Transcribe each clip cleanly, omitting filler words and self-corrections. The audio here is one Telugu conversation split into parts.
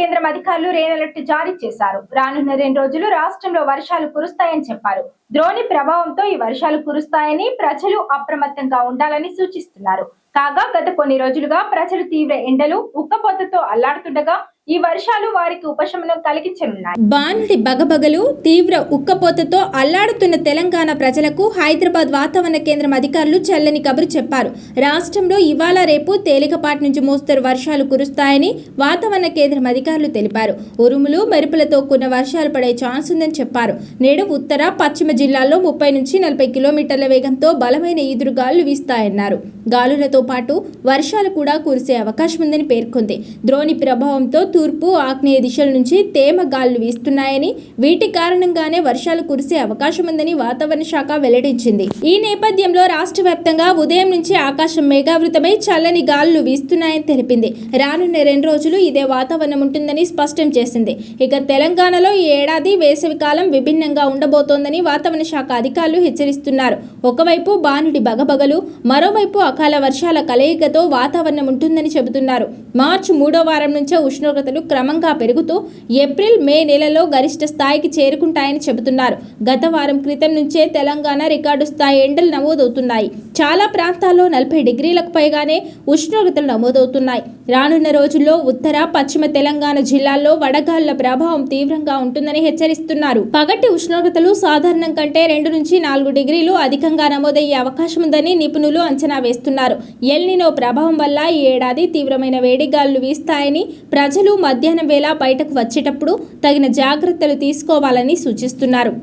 కేంద్రం అధికారులు రెడ్ అలర్ట్ జారీ చేశారు. రానున్న 2 రోజులు రాష్ట్రంలో వర్షాలు కురుస్తాయని చెప్పారు. ద్రోణి ప్రభావంతో ఈ వర్షాలు కురుస్తాయని ప్రజలు అప్రమత్తంగా ఉండాలని సూచిస్తున్నారు. కాగా గత కొన్ని రోజులుగా ప్రజలు తీవ్ర ఎండలు, ఉక్కపోతతో అల్లాడుతుండగా ఈ వర్షాలు వారికి ఉపశమనం కలిగించనున్నాయి. బానుడి బగబగలు, తీవ్ర ఉక్కపోతతో అల్లాడుతున్న తెలంగాణ ప్రజలకు హైదరాబాద్ వాతావరణ కేంద్రం అధికారులు చల్లని కబురు చెప్పారు. రాష్ట్రంలో ఇవాళ రేపు తేలికపాటి నుంచి మోస్తరు వర్షాలు కురుస్తాయని వాతావరణ కేంద్రం అధికారులు తెలిపారు. ఉరుములు, మెరుపులతో కూడిన వర్షాలు పడే ఛాన్స్ ఉందని చెప్పారు. నేడు ఉత్తర, పశ్చిమ జిల్లాల్లో 30 నుంచి 40 కిలోమీటర్ల వేగంతో బలమైన ఈదురుగాలులు వీస్తాయన్నారు. గాలులతో పాటు వర్షాలు కూడా కురిసే అవకాశం ఉందని పేర్కొంది. ద్రోణి ప్రభావంతో తూర్పు, ఆగ్నేయ దిశల నుంచి తేమ గాలులు వీస్తున్నాయని, వీటి కారణంగానే వర్షాలు కురిసే అవకాశం ఉందని వాతావరణ శాఖ వెల్లడించింది. ఈ నేపథ్యంలో రాష్ట్ర వ్యాప్తంగా ఉదయం నుంచి ఆకాశం మేఘావృతమై చల్లని గాలులు వీస్తున్నాయని తెలిపింది. రానున్న 2 రోజులు ఇదే వాతావరణం ఉంటుందని స్పష్టం చేసింది. ఇక తెలంగాణలో ఈ ఏడాది వేసవి కాలం విభిన్నంగా ఉండబోతోందని వాతావరణ శాఖ అధికారులు హెచ్చరిస్తున్నారు. ఒకవైపు బానుడి బగబగలు, మరోవైపు అకాల వర్షాల కలయికతో వాతావరణం ఉంటుందని చెబుతున్నారు. మార్చి 3వ వారం నుంచే ఉష్ణోగ్రతలు క్రమంగా పెరుగుతూ ఏప్రిల్, మే నెలలో గరిష్ట స్థాయికి చేరుకుంటాయని చెబుతున్నారు. గత వారం క్రితం నుంచే తెలంగాణ రికార్డు స్థాయి ఎండలు నమోదవుతున్నాయి. చాలా ప్రాంతాల్లో 40 డిగ్రీలకు పైగానే ఉష్ణోగ్రతలు నమోదవుతున్నాయి. రానున్న రోజుల్లో ఉత్తర, పశ్చిమ తెలంగాణ జిల్లాల్లో వడగాలుల ప్రభావం తీవ్రంగా ఉంటుందని హెచ్చరిస్తున్నారు. పగటి ఉష్ణోగ్రతలు సాధారణం కంటే 2 నుంచి 4 డిగ్రీలు అధికంగా నమోదయ్యే అవకాశం ఉందని నిపుణులు అంచనా వేస్తున్నారు. ఎల్ నినో ప్రభావం వల్ల ఈ ఏడాది తీవ్రమైన వేడి గాలులు వీస్తాయని, ప్రజలు మధ్యాహ్నం వేళ బయటకు వచ్చేటప్పుడు తగిన జాగ్రత్తలు తీసుకోవాలని సూచిస్తున్నారు.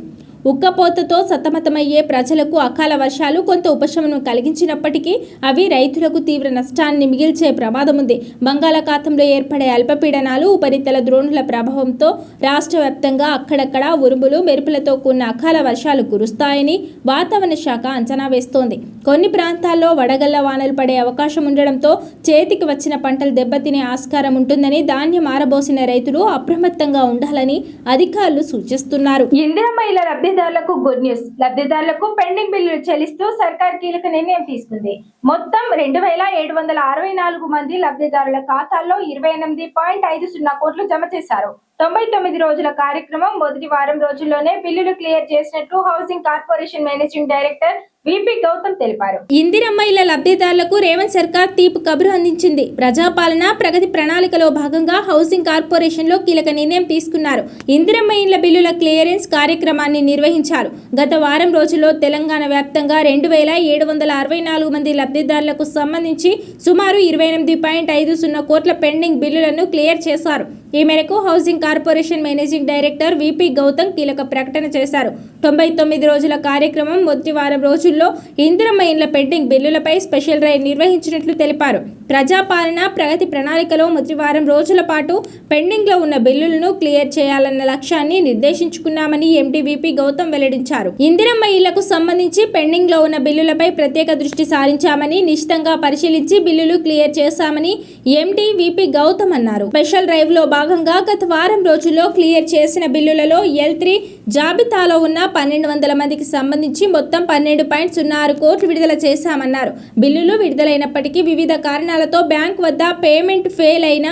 ఉక్కపోతతో సతమతమయ్యే ప్రజలకు అకాల వర్షాలు కొంత ఉపశమనం కలిగించినప్పటికీ అవి రైతులకు తీవ్ర నష్టాన్ని మిగిల్చే ప్రమాదం ఉంది. బంగాళాఖాతంలో ఏర్పడే అల్పపీడనాలు, ఉపరితల ద్రోణుల ప్రభావంతో రాష్ట్ర వ్యాప్తంగా అక్కడక్కడ ఉరుములు, మెరుపులతో కూడిన అకాల వర్షాలు కురుస్తాయని వాతావరణ శాఖ అంచనా వేస్తోంది. కొన్ని ప్రాంతాల్లో వడగళ్ల వానలు పడే అవకాశం ఉండడంతో చేతికి వచ్చిన పంటలు దెబ్బతినే ఆస్కారం ఉంటుందని ధాన్యం ఆరబోసిన రైతులు అప్రమత్తంగా ఉండాలని అధికారులు సూచిస్తున్నారు. లబ్ధిదారులకు గుడ్ న్యూస్. లబ్ధిదారులకు పెండింగ్ బిల్లులు చెల్లిస్తూ సర్కార్ కీలక నిర్ణయం తీసుకుంది. మొత్తం 2764 మంది లబ్ధిదారుల ఖాతాల్లో 28.50 కోట్లు జమ చేశారు. 99 రోజుల కార్యక్రమం మొదటి వారం రోజుల్లోనే బిల్లులు క్లియర్ చేసినట్లు housing corporation managing director VP Gautam తెలిపారు. ఇందిరమ్మ ఇళ్ల లబ్ధిదారులకు రేవంత్ సర్కార్ తీపి కబురు అందించింది. ప్రజాపాలన ప్రగతి ప్రణాళికలో భాగంగా హౌసింగ్ కార్పొరేషన్ లో కీలక నిర్ణయం తీసుకున్నారు. ఇందిరమ్మ ఇళ్ల బిల్లుల క్లియరెన్స్ కార్యక్రమాన్ని నిర్వహించారు. గత వారం రోజుల్లో తెలంగాణ వ్యాప్తంగా 2764 మంది లబ్ధిదారులకు సంబంధించి సుమారు 28.50 కోట్ల పెండింగ్ బిల్లులను క్లియర్ చేశారు. ఈ మేరకు housing corporation managing director VP Gautam కీలక ప్రకటన చేశారు. 99 రోజుల కార్యక్రమం మొదటి వారం రోజుల్లో ఇందిరమ్మ ఇండ్ల పెండింగ్ బిల్లులపై స్పెషల్ డ్రైవ్ నిర్వహించినట్లు తెలిపారు. ప్రజాపాలన ప్రగతి ప్రణాళికలో మొదటి వారం రోజుల పాటు పెండింగ్ లో ఉన్న బిల్లులను క్లియర్ చేయాలన్న లక్ష్యాన్ని నిర్దేశించుకున్నామని ఎండీ విపి గౌతమ్ వెల్లడించారు. ఇందిరమ్మ ఇళ్లకు సంబంధించి పెండింగ్ లో ఉన్న బిల్లులపై ప్రత్యేక దృష్టి సారించామని, నిశితంగా పరిశీలించి బిల్లులు క్లియర్ చేశామని ఎండీ విపి గౌతమ్ అన్నారు. స్పెషల్ డ్రైవ్ లో భాగంగా గత వారం రోజుల్లో క్లియర్ చేసిన బిల్లులలో L3 జాబితాలో ఉన్న 1200 మందికి సంబంధించి మొత్తం 12.06 కోట్లు విడుదల చేశామన్నారు. బిల్లులు విడుదలైనప్పటికీ వివిధ కారణాలతో బ్యాంక్ వద్ద పేమెంట్ ఫెయిల్ అయిన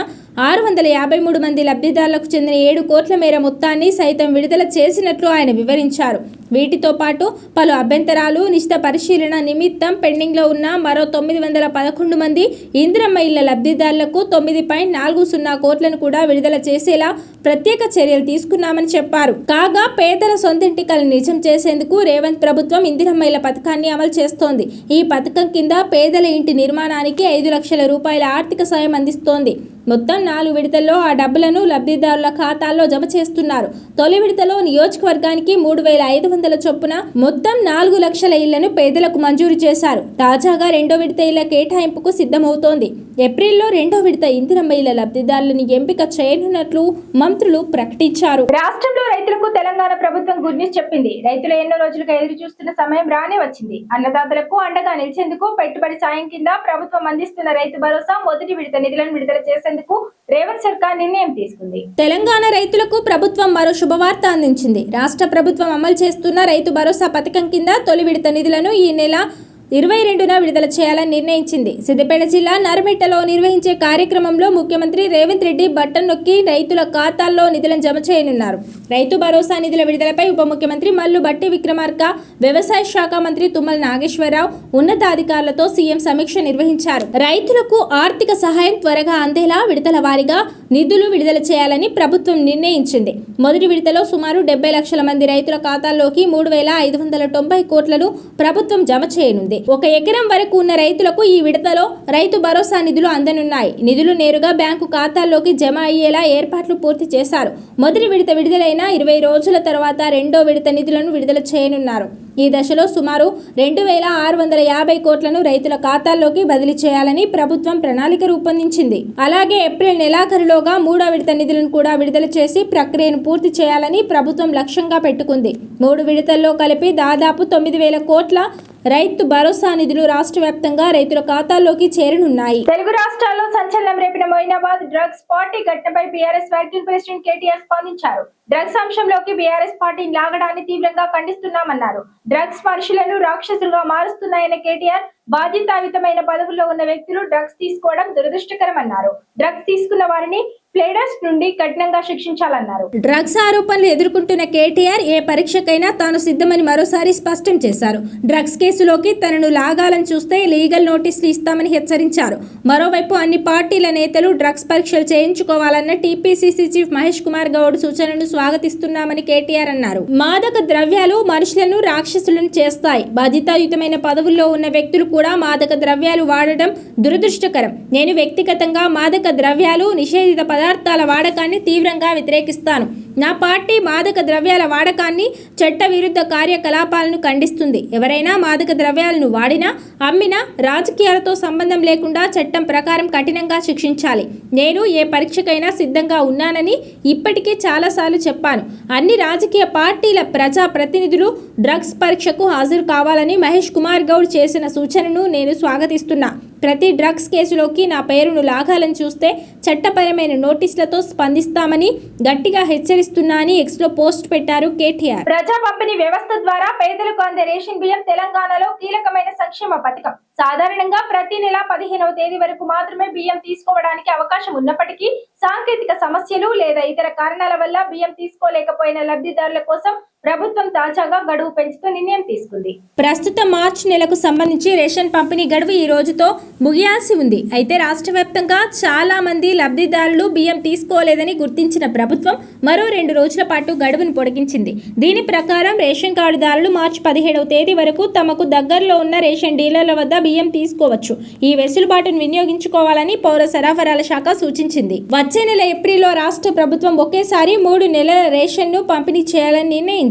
653 మంది లబ్ధిదారులకు చెందిన 7 కోట్ల మేర మొత్తాన్ని సైతం విడుదల చేసినట్లు ఆయన వివరించారు. వీటితో పాటు పలు అభ్యంతరాలు, నిశిత పరిశీలన నిమిత్తం పెండింగ్ లో ఉన్న మరో 911 మంది ఇందిరమ్మ ఇళ్ల లబ్ధిదారులకు 9.40 కోట్లను కూడా విడుదల చేసేలా ప్రత్యేక చర్యలు తీసుకున్నామని చెప్పారు. కాగా పేదల సొంతింటి కల నిజం చేసేందుకు రేవంత్ ప్రభుత్వం ఇందిరమ్మ ఇళ్ల పథకాన్ని అమలు చేస్తోంది. ఈ పథకం కింద పేదల ఇంటి నిర్మాణానికి 5 లక్షల రూపాయల ఆర్థిక సాయం అందిస్తోంది. మొత్తం 4 విడతల్లో ఆ డబ్బులను లబ్ధిదారుల ఖాతాల్లో జమ చేస్తున్నారు. తొలి విడతలో నియోజకవర్గానికి 3500 చొప్పున మొత్తం 4 లక్షల ఇళ్లను పేదలకు మంజూరు చేశారు. తాజాగా 2వ విడత ఇళ్ల కేటాయింపుకు సిద్ధమవుతోంది. ఏప్రిల్లో 2వ విడత ఇందిరమ్మ ఇళ్ల లబ్ధిదారులను ఎంపిక చేయనున్నట్లు మంత్రులు ప్రకటించారు. రాష్ట్రంలో రైతులకు తెలంగాణ ప్రభుత్వం గుడ్ న్యూస్ చెప్పింది. రైతులు ఎన్నో రోజులుగా ఎదురు చూస్తున్న సమయం రానే వచ్చింది. అన్నదాతలకు అండగా నిలిచేందుకు పెట్టుబడి సాయం కింద ప్రభుత్వం అందిస్తున్న రైతు భరోసా మొదటి విడత నిధులను విడుదల చేసేందుకు రేవంత్ సర్కార్ నిర్ణయం తీసుకుంది. తెలంగాణ రైతులకు ప్రభుత్వం మరో శుభవార్త అందించింది. రాష్ట్ర ప్రభుత్వం అమలు చేస్తున్న రైతు భరోసా పథకం కింద తొలి విడత నిధులను ఈ నెల 22న విడుదల చేయాలని నిర్ణయించింది. సిద్దిపేట జిల్లా నరమెట్టలో నిర్వహించే కార్యక్రమంలో ముఖ్యమంత్రి రేవంత్ రెడ్డి బటన్ నొక్కి రైతుల ఖాతాల్లో నిధులను జమ చేయనున్నారు. రైతు భరోసా నిధుల విడుదలపై ఉప ముఖ్యమంత్రి మల్లు భట్టి విక్రమార్క, వ్యవసాయ శాఖ మంత్రి తుమ్మల నాగేశ్వరరావు ఉన్నతాధికారులతో సీఎం సమీక్ష నిర్వహించారు. రైతులకు ఆర్థిక సహాయం త్వరగా అందేలా విడతల వారీగా నిధులు విడుదల చేయాలని ప్రభుత్వం నిర్ణయించింది. మొదటి విడతలో సుమారు 70 లక్షల మంది రైతుల ఖాతాల్లోకి 3,590 కోట్లను ప్రభుత్వం జమ చేయనుంది. 1 ఎకరం వరకు ఉన్న రైతులకు ఈ విడతలో రైతు భరోసా నిధులు అందనున్నాయి. నిధులు నేరుగా బ్యాంకు ఖాతాల్లోకి జమ అయ్యేలా ఏర్పాట్లు పూర్తి చేశారు. మొదటి విడత విడుదలైన 20 రోజుల తర్వాత రెండో విడత నిధులను విడుదల చేయనున్నారు. ఈ దశలో సుమారు 2,650 కోట్లను రైతుల ఖాతాల్లోకి బదిలీ చేయాలని ప్రభుత్వం ప్రణాళిక రూపొందించింది. అలాగే ఏప్రిల్ నెలాఖరులోగా మూడో విడత నిధులను కూడా విడుదల చేసి ప్రక్రియను పూర్తి చేయాలని ప్రభుత్వం లక్ష్యంగా పెట్టుకుంది. 3 విడతల్లో కలిపి దాదాపు 9,000 కోట్ల రైతు భరోసా నిధులు రాష్ట్ర వ్యాప్తంగా రైతుల ఖాతాల్లోకి చేరనున్నాయి. తెలుగు రాష్ట్రాల్లో సంచలనం రేపిన మొయినాబాద్ డ్రగ్స్ పార్టీ ఘటనపై బీఆర్ఎస్ వర్కింగ్ ప్రెసిడెంట్ కేటీఆర్ స్పందించారు. డ్రగ్స్ అంశంలోకి బీఆర్ఎస్ పార్టీని లాగడాన్ని తీవ్రంగా ఖండిస్తున్నామన్నారు. డ్రగ్స్ మనుషులను రాక్షసులుగా మారుస్తున్నాయన్న కేటీఆర్, బాధ్యతాయుతమైన పదవుల్లో ఉన్న వ్యక్తులు డ్రగ్స్ తీసుకోవడం దురదృష్టకరమన్నారు. డ్రగ్స్ తీసుకున్న వారిని ప్లేడర్స్ నుండి కఠినంగా శిక్షించాలన్నారు. డ్రగ్స్ ఆరోపణలు ఎదుర్కొంటున్న కేటీఆర్ ఏ పరీక్షకైనా తాను సిద్ధమని మరోసారి స్పష్టం చేశారు. డ్రగ్స్ కేసులోకి తనను లాగాలని చూస్తే లీగల్ నోటీసులు ఇస్తామని హెచ్చరించారు. మరోవైపు అన్ని పార్టీల నేతలు డ్రగ్స్ పరీక్షలు చేయించుకోవాలన్న టీపీసీసీ చీఫ్ మహేష్ కుమార్ గౌడ్ సూచనను స్వాగతిస్తున్నామని కేటీఆర్ అన్నారు. మాదక ద్రవ్యాలు మనుషులను రాక్షసులను చేస్తాయి. బాధ్యతాయుతమైన పదవుల్లో ఉన్న వ్యక్తులు కూడా మాదక ద్రవ్యాలు వాడడం దురదృష్టకరం. నేను వ్యక్తిగతంగా మాదక ద్రవ్యాలు, నిషేధిత పదార్థాల వాడకాన్ని తీవ్రంగా వ్యతిరేకిస్తాను. నా పార్టీ మాదక ద్రవ్యాల వాడకాన్ని, చట్ట విరుద్ధ కార్యకలాపాలను ఖండిస్తుంది. ఎవరైనా మాదక ద్రవ్యాలను వాడినా, అమ్మినా రాజకీయాలతో సంబంధం లేకుండా చట్టం ప్రకారం కఠినంగా శిక్షించాలి. నేను ఏ పరీక్షకైనా సిద్ధంగా ఉన్నానని ఇప్పటికే చాలాసార్లు చెప్పాను. అన్ని రాజకీయ పార్టీల ప్రజా ప్రతినిధులు డ్రగ్స్ పరీక్షకు హాజరు కావాలని మహేష్ కుమార్ గౌడ్ చేసిన సూచనను నేను స్వాగతిస్తున్నా. ప్రతి డ్రగ్స్ కేసులోకి నా పేరును లాగాలని చూస్తే చట్టపరమైన నోటీసులతో స్పందిస్తామని గట్టిగా హెచ్చరిస్తున్నా అని ఎక్స్లో పోస్ట్ పెట్టారు కేటీఆర్. ప్రజా పంపిణీ వ్యవస్థ ద్వారా పేదలకు అందే రేషన్ బియ్యం తెలంగాణలో కీలకమైన సంక్షేమ పథకం. సాధారణంగా ప్రతి నెల 15వ తేదీ వరకు మాత్రమే బియ్యం తీసుకోవడానికి అవకాశం ఉన్నప్పటికీ సాంకేతిక సమస్యలు లేదా ఇతర కారణాల వల్ల బియ్యం తీసుకోలేకపోయిన లబ్ధిదారుల కోసం ప్రభుత్వం తాజాగా గడువు పెంచుతూ నిర్ణయం తీసుకుంది. ప్రస్తుత మార్చి నెలకు సంబంధించి రేషన్ పంపిణీ గడువు ఈ రోజుతో ముగియాల్సి ఉంది. అయితే రాష్ట్ర వ్యాప్తంగా చాలా మంది లబ్ధిదారులు బియ్యం తీసుకోలేదని గుర్తించిన ప్రభుత్వం మరో 2 రోజుల పాటు గడువును పొడిగించింది. దీని ప్రకారం రేషన్ కార్డుదారులు మార్చి 17వ తేదీ వరకు తమకు దగ్గరలో ఉన్న రేషన్ డీలర్ల వద్ద బియ్యం తీసుకోవచ్చు. ఈ వెసులుబాటును వినియోగించుకోవాలని పౌర సరఫరాల శాఖ సూచించింది. వచ్చే నెల ఏప్రిల్లో రాష్ట్ర ప్రభుత్వం ఒకేసారి 3 నెలల రేషన్ను పంపిణీ చేయాలని నిర్ణయించింది.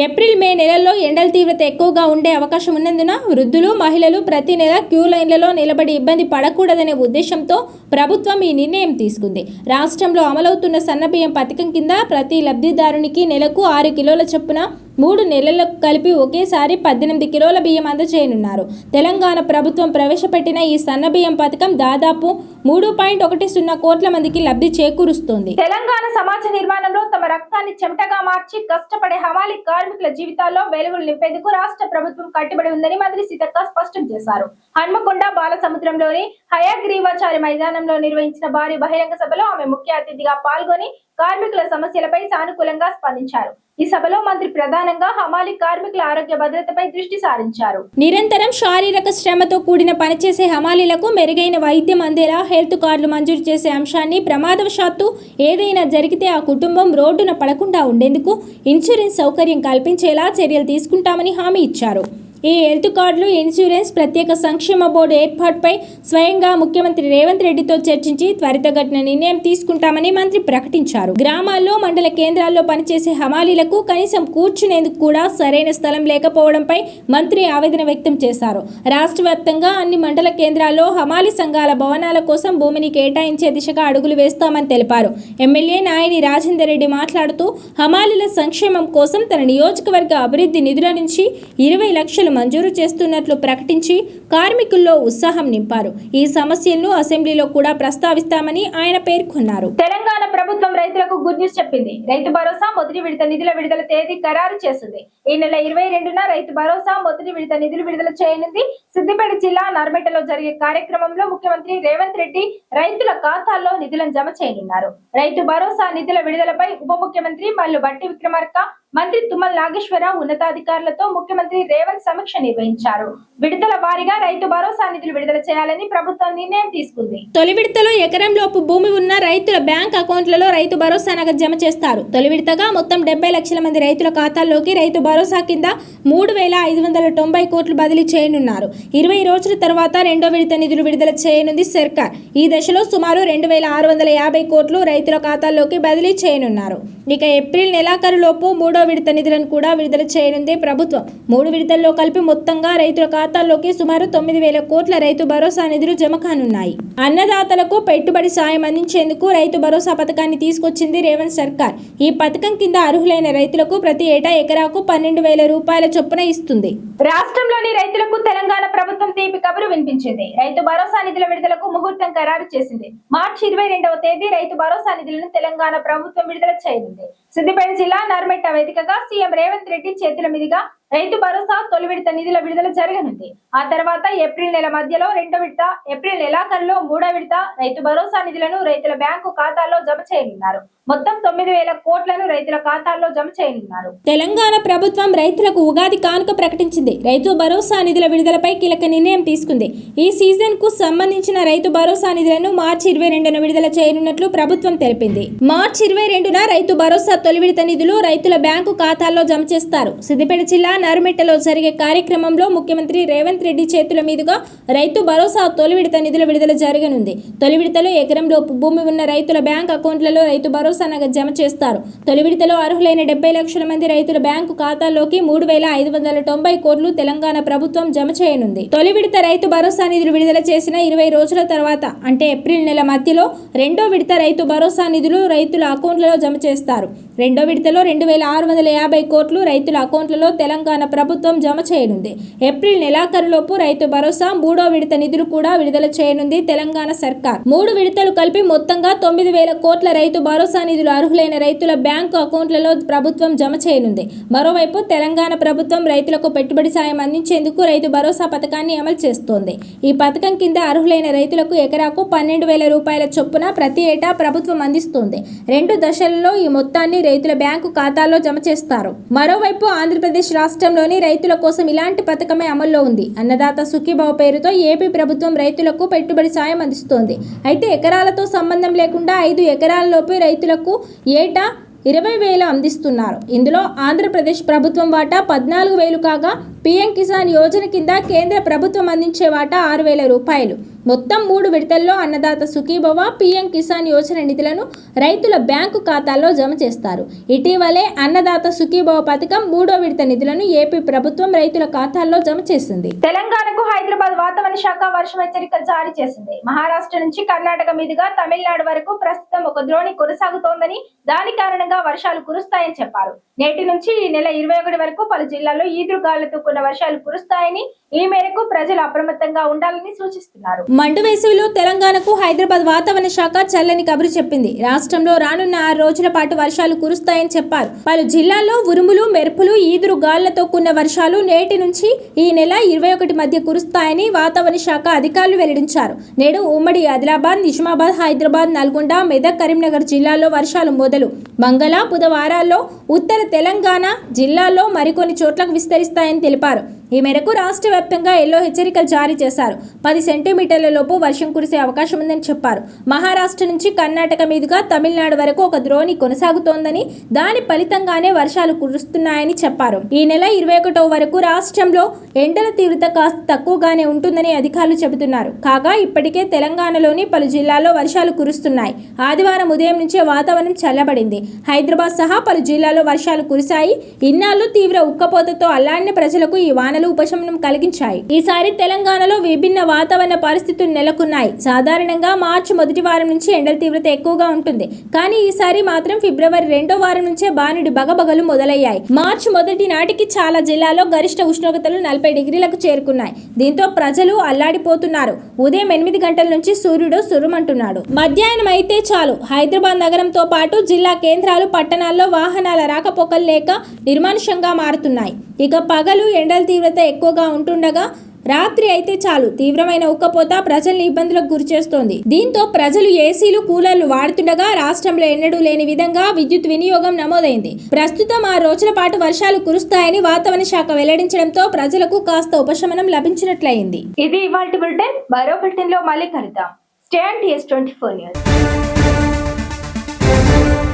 ఏప్రిల్, మే నెలల్లో ఎండల తీవ్రత ఎక్కువగా ఉండే అవకాశం ఉన్నందున వృద్ధులు, మహిళలు ప్రతి నెల క్యూ లైన్లలో నిలబడి ఇబ్బంది పడకూడదనే ఉద్దేశంతో ప్రభుత్వం ఈ నిర్ణయం తీసుకుంది. రాష్ట్రంలో అమలవుతున్న సన్నబియ్యం పథకం కింద ప్రతి లబ్ధిదారునికి నెలకు 6 కిలోల చొప్పున 3 నెలలకు కలిపి ఒకేసారి 18 కిలోల బియ్యం అందజేయనున్నారు. తెలంగాణ ప్రభుత్వం ప్రవేశపెట్టిన ఈ సన్నబియ్యం పథకం దాదాపు 3.10 కోట్ల మందికి లబ్ధి చేకూరుస్తోంది. తెలంగాణ సమాజ నిర్మాణంలో తమ రక్తాన్ని చెమటగా మార్చి కష్టపడే హమాలి కార్మికుల జీవితాల్లో వెలుగులు నింపేందుకు రాష్ట్ర ప్రభుత్వం కట్టుబడి ఉందని మంత్రి సీతక్క స్పష్టం చేశారు. హన్మకొండ బాలసముద్రంలోని హయగ్రీవాచార్య మైదానంలో నిర్వహించిన భారీ బహిరంగ సభలో ఆమె ముఖ్య అతిథిగా పాల్గొని కార్మికుల సమస్యలపై సానుకూలంగా స్పందించారు. ఈ సభలో మంత్రి ప్రధానంగా హమాలి కార్మికుల ఆరోగ్య భద్రతపై దృష్టి సారించారు. నిరంతరం శారీరక శ్రమతో కూడిన పనిచేసే హమాలీలకు మెరుగైన వైద్యం అందేలా హెల్త్ కార్డులు మంజూరు చేసే అంశాన్ని, ప్రమాదవశాత్తు ఏదైనా జరిగితే ఆ కుటుంబం రోడ్డున పడకుండా ఉండేందుకు ఇన్సూరెన్స్ సౌకర్యం కల్పించేలా చర్యలు తీసుకుంటామని హామీ ఇచ్చారు. ఈ హెల్త్ కార్డులు, ఇన్సూరెన్స్ ప్రత్యేక సంక్షేమ బోర్డు ఏర్పాటుపై స్వయంగా ముఖ్యమంత్రి రేవంత్ రెడ్డితో చర్చించి త్వరితగతిన నిర్ణయం తీసుకుంటామని మంత్రి ప్రకటించారు. గ్రామాల్లో, మండల కేంద్రాల్లో పనిచేసే హమాలీలకు కనీసం కూర్చునేందుకు కూడా సరైన స్థలం లేకపోవడంపై మంత్రి ఆవేదన వ్యక్తం చేశారు. రాష్ట్ర వ్యాప్తంగా అన్ని మండల కేంద్రాల్లో హమాలీ సంఘాల భవనాల కోసం భూమిని కేటాయించే దిశగా అడుగులు వేస్తామని తెలిపారు. ఎమ్మెల్యే నాయని రాజేందర్ రెడ్డి మాట్లాడుతూ హమాలీల సంక్షేమం కోసం తన నియోజకవర్గ అభివృద్ధి నిధుల నుంచి 20 లక్షలు మంజూరు చేస్తున్నట్లు ప్రకటించి కార్మికుల్లో ఉత్సాహం నింపారు. ఈ సమస్యలను అసెంబ్లీలో కూడా ప్రస్తావిస్తామని ఆయన పేర్కొన్నారు. తెలంగాణ ప్రభుత్వం ప్రభుత్వం రైతులకు గుడ్ న్యూస్ చెప్పింది. రైతు భరోసా మొదటి విడత నిధుల విడుదల తేదీ ఖరారు చేసింది. ఈ నెల 22న రైతు భరోసా మొదటి విడత నిధులు విడుదల చేయనుంది. సిద్దిపేట జిల్లా నర్మెటలో జరిగే కార్యక్రమంలో ముఖ్యమంత్రి రేవంత్ రెడ్డి రైతుల ఖాతాల్లో నిధులను జమ చేయనున్నారు. రైతు భరోసా నిధుల విడుదలపై ఉప ముఖ్యమంత్రి మల్లు భట్టి విక్రమార్క, మంత్రి తుమ్మల నాగేశ్వరరావు ఉన్నతాధికారులతో ముఖ్యమంత్రి రేవంత్ సమీక్ష నిర్వహించారు. విడతల వారీగా రైతు భరోసా నిధులు విడుదల చేయాలని ప్రభుత్వం నిర్ణయం తీసుకుంది. తొలి విడతలో ఎకరంలోపు భూమి ఉన్న రైతుల బ్యాంక్ అకౌంట్లలో రైతు భరోసా నగదు జమ చేస్తారు. తొలి విడతగా మొత్తం 70 లక్షల మంది రైతుల ఖాతాల్లోకి రైతు భరోసా కింద 3,590 కోట్లు బదిలీ చేయనున్నారు. 20 రోజుల తర్వాత రెండో విడత నిధులు విడుదల చేయనుంది సర్కార్. ఈ దశలో సుమారు 2,650 కోట్లు రైతుల ఖాతాల్లోకి బదిలీ చేయనున్నారు. ఇక ఏప్రిల్ నెలాఖరులోపు మూడో విడత నిధులను కూడా విడుదల చేయనుంది ప్రభుత్వం. 3 విడతల్లో కలిపి మొత్తంగా రైతుల ఖాతాల్లోకి సుమారు 9,000 కోట్ల రైతు భరోసా నిధులు జమ కానున్నాయి. అన్నదాతలకు పెట్టుబడి సాయం అందించేందుకు రైతు భరోసా పథకాన్ని తీసుకొచ్చింది రేవంత్ సర్కార్. ఈ పథకం కింద అర్హులైన రైతులకు ప్రతి ఏటా ఎకరాకు 12,000 రూపాయల చొప్పున ఇస్తుంది. రాష్ట్రంలోని రైతులకు తెలంగాణ ప్రభుత్వం తీపి కబురు వినిపించింది. రైతు భరోసా నిధుల విడుదలకు ముహూర్తం ఖరారు చేసింది. మార్చి 22వ తేదీ రైతు భరోసా నిధులను తెలంగాణ ప్రభుత్వం విడుదల చేయనుంది. సిద్దిపేట జిల్లా నర్మెట్ట వేదికగా సీఎం రేవంత్ రెడ్డి చేతుల మీదుగా రైతు భరోసా తొలి విడత నిధుల విడుదల జరగనుంది. ఆ తర్వాత ఏప్రిల్ నెల మధ్యలో రెండో విడత, ఏప్రిల్ నెలాఖరులో మూడో విడత రైతు భరోసా నిధులను రైతుల బ్యాంకు ఖాతాల్లో జమ చేయనున్నారు. మొత్తం 9,000 కోట్లను రైతుల ఖాతాల్లో జమ చేయనున్నారు. తెలంగాణ ప్రభుత్వం రైతులకు ఉగాది కానుక ప్రకటించింది. రైతు భరోసా నిధుల విడుదలపై కీలక నిర్ణయం తీసుకుంది. ఈ సీజన్ కు సంబంధించిన రైతు భరోసా నిధులను మార్చి 22న విడుదల చేయనున్నట్లు ప్రభుత్వం తెలిపింది. మార్చి 22న రైతు భరోసా తొలి విడత నిధులు రైతుల బ్యాంకు ఖాతాల్లో జమ చేస్తారు. సిద్దిపేట జిల్లా నర్మెట్టలో జరిగే కార్యక్రమంలో ముఖ్యమంత్రి రేవంత్ రెడ్డి చేతుల మీదుగా రైతు భరోసా తొలి విడత నిధుల విడుదల జరగనుంది. తొలి విడతలో ఎకరంలోపు భూమి ఉన్న రైతుల బ్యాంక్ అకౌంట్లలో రైతు భరోసా నగదు జమ చేస్తారు. తొలి విడతలో అర్హులైన 70 లక్షల మంది రైతుల బ్యాంకు ఖాతాల్లోకి 3,590 కోట్లు తెలంగాణ ప్రభుత్వం జమ చేయనుంది. తొలి విడత రైతు భరోసా నిధులు విడుదల చేసిన 20 రోజుల తర్వాత అంటే ఏప్రిల్ నెల మధ్యలో రెండో విడత రైతు భరోసా నిధులు రైతుల అకౌంట్లలో జమ చేస్తారు. రెండో విడతలో 2,650 కోట్లు రైతుల అకౌంట్లలో తెలంగాణ ప్రభుత్వం జమ చేయనుంది. ఏప్రిల్ నెలాఖరులోపు రైతు భరోసా మూడో విడత నిధులు కూడా విడుదల చేయనుంది తెలంగాణ సర్కార్. 3 విడతలు కలిపి మొత్తంగా 9,000 కోట్ల రైతు భరోసా నిధులు అర్హులైన రైతుల బ్యాంకు అకౌంట్లలో ప్రభుత్వం జమ చేయనుంది. మరోవైపు తెలంగాణ ప్రభుత్వం రైతులకు పెట్టుబడి సాయం అందించేందుకు రైతు భరోసా పథకాన్ని అమలు చేస్తోంది. ఈ పథకం కింద అర్హులైన రైతులకు ఎకరాకు 12,000 రూపాయల చొప్పున ప్రతి ఏటా ప్రభుత్వం అందిస్తోంది. 2 దశలలో ఈ మొత్తాన్ని రైతుల బ్యాంకు ఖాతాల్లో జమ చేస్తారు. మరోవైపు ఆంధ్రప్రదేశ్ రాష్ట్రంలోని రైతుల కోసం ఇలాంటి పథకమే అమల్లో ఉంది. అన్నదాత సుఖీభావ పేరుతో ఏపీ ప్రభుత్వం రైతులకు పెట్టుబడి సాయం అందిస్తోంది. అయితే ఎకరాలతో సంబంధం లేకుండా 5 ఎకరాలలోపే రైతులకు ఏటా 20,000 అందిస్తున్నారు. ఇందులో ఆంధ్రప్రదేశ్ ప్రభుత్వం వాటా 14,000 కాగా పీఎం కిసాన్ యోజన కింద కేంద్ర ప్రభుత్వం అందించే వాటా 6,000 రూపాయలు. మొత్తం 3 విడతల్లో అన్నదాత సుఖీభవ, పీఎం కిసాన్ యోజన నిధులను రైతుల బ్యాంకు ఖాతాల్లో జమ చేస్తారు. ఇటీవలే అన్నదాత సుఖీభవ పథకం మూడో విడత నిధులను ఏపీ ప్రభుత్వం రైతుల ఖాతాల్లో జమ చేసింది. తెలంగాణకు హైదరాబాద్ వాతావరణ శాఖ వర్షం హెచ్చరిక జారీ చేసింది. మహారాష్ట్ర నుంచి కర్ణాటక మీదుగా తమిళనాడు వరకు ప్రస్తుతం ఒక ద్రోణి కొనసాగుతోందని, దాని కారణంగా వర్షాలు కురుస్తాయని చెప్పారు. నేటి నుంచి ఈ నెల 21 వరకు పలు జిల్లాల్లో ఈదురుగాలులతో కూడిన వర్షాలు కురుస్తాయని, ఈ మేరకు ప్రజలు అప్రమత్తంగా ఉండాలని సూచిస్తున్నారు. మండు వేసవిలో తెలంగాణకు హైదరాబాద్ వాతావరణ శాఖ చల్లని కబురు చెప్పింది. రాష్ట్రంలో రానున్న 6 రోజుల పాటు వర్షాలు కురుస్తాయని చెప్పారు. పలు జిల్లాల్లో ఉరుములు, మెరుపులు, ఈదురు గాలులతో కూడిన వర్షాలు నేటి నుంచి ఈ నెల 21 మధ్య కురుస్తాయని వాతావరణ శాఖ అధికారులు వెల్లడించారు. నేడు ఉమ్మడి ఆదిలాబాద్, నిజామాబాద్, హైదరాబాద్, నల్గొండ, మెదక్, కరీంనగర్ జిల్లాల్లో వర్షాలు మొదలు. మంగళ, బుధవారాల్లో ఉత్తర తెలంగాణ జిల్లాల్లో మరికొన్ని చోట్లకు విస్తరిస్తాయని తెలిపారు. ఈ మేరకు రాష్ట్ర వ్యాప్తంగా ఎల్లో హెచ్చరికలు జారీ చేశారు. 10 సెంటీమీటర్ల లోపు వర్షం కురిసే అవకాశం ఉందని చెప్పారు. మహారాష్ట్ర నుంచి కర్ణాటక మీదుగా తమిళనాడు వరకు ఒక ద్రోణి కొనసాగుతోందని, దాని ఫలితంగానే వర్షాలు కురుస్తున్నాయని చెప్పారు. ఈ నెల 21 వరకు రాష్ట్రంలో ఎండల తీవ్రత కాస్త తక్కువగానే ఉంటుందని అధికారులు చెబుతున్నారు. కాగా ఇప్పటికే తెలంగాణలోని పలు జిల్లాల్లో వర్షాలు కురుస్తున్నాయి. ఆదివారం ఉదయం నుంచే వాతావరణం చల్లబడింది. హైదరాబాద్ సహా పలు జిల్లాల్లో వర్షాలు కురిశాయి. ఇన్నాళ్లు తీవ్ర ఉక్కపోతతో అల్లాడిన ప్రజలకు ఈ వానలు మేఘాలు ఉపశమనం కలిగించాయి. ఈసారి తెలంగాణలో విభిన్న వాతావరణ పరిస్థితులు నెలకొన్నాయి. సాధారణంగా మార్చి మొదటి వారం నుంచి ఎండల తీవ్రత ఎక్కువగా ఉంటుంది. కానీ ఈసారి మాత్రం ఫిబ్రవరి 2వ వారం నుంచే బానుడి బగబగలు మొదలయ్యాయి. మార్చి మొదటి నాటికి చాలా జిల్లాల్లో గరిష్ట ఉష్ణోగ్రతలు 40 డిగ్రీలకు చేరుకున్నాయి. దీంతో ప్రజలు అల్లాడిపోతున్నారు. ఉదయం 8 గంటల నుంచి సూర్యుడు సురుమంటున్నాడు. మధ్యాహ్నం అయితే చాలు హైదరాబాద్ నగరంతో పాటు జిల్లా కేంద్రాలు, పట్టణాల్లో వాహనాల రాకపోకలు లేక నిర్మానుష్యంగా మారుతున్నాయి. ఇక పగలు ఎండల తీవ్రత ఎక్కువగా ఉంటుండగా రాత్రి అయితే చాలు తీవ్రమైన ఉక్కపోత ప్రజల్ని ఇబ్బందులకు గురిచేస్తోంది. దీంతో ప్రజలు ఏసీలు, కూలర్లు వాడుతుండగా రాష్ట్రంలో ఎన్నడూ లేని విధంగా విద్యుత్ వినియోగం నమోదైంది. ప్రస్తుతం 6 రోజుల పాటు వర్షాలు కురుస్తాయని వాతావరణ శాఖ వెల్లడించడంతో ప్రజలకు కాస్త ఉపశమనం లభించినట్లయింది. ఇది ఇవాల్టి బులెటిన్. మరో బులెటిన్ లో మళ్ళీ కలుద్దాం. Stay on TS24 news.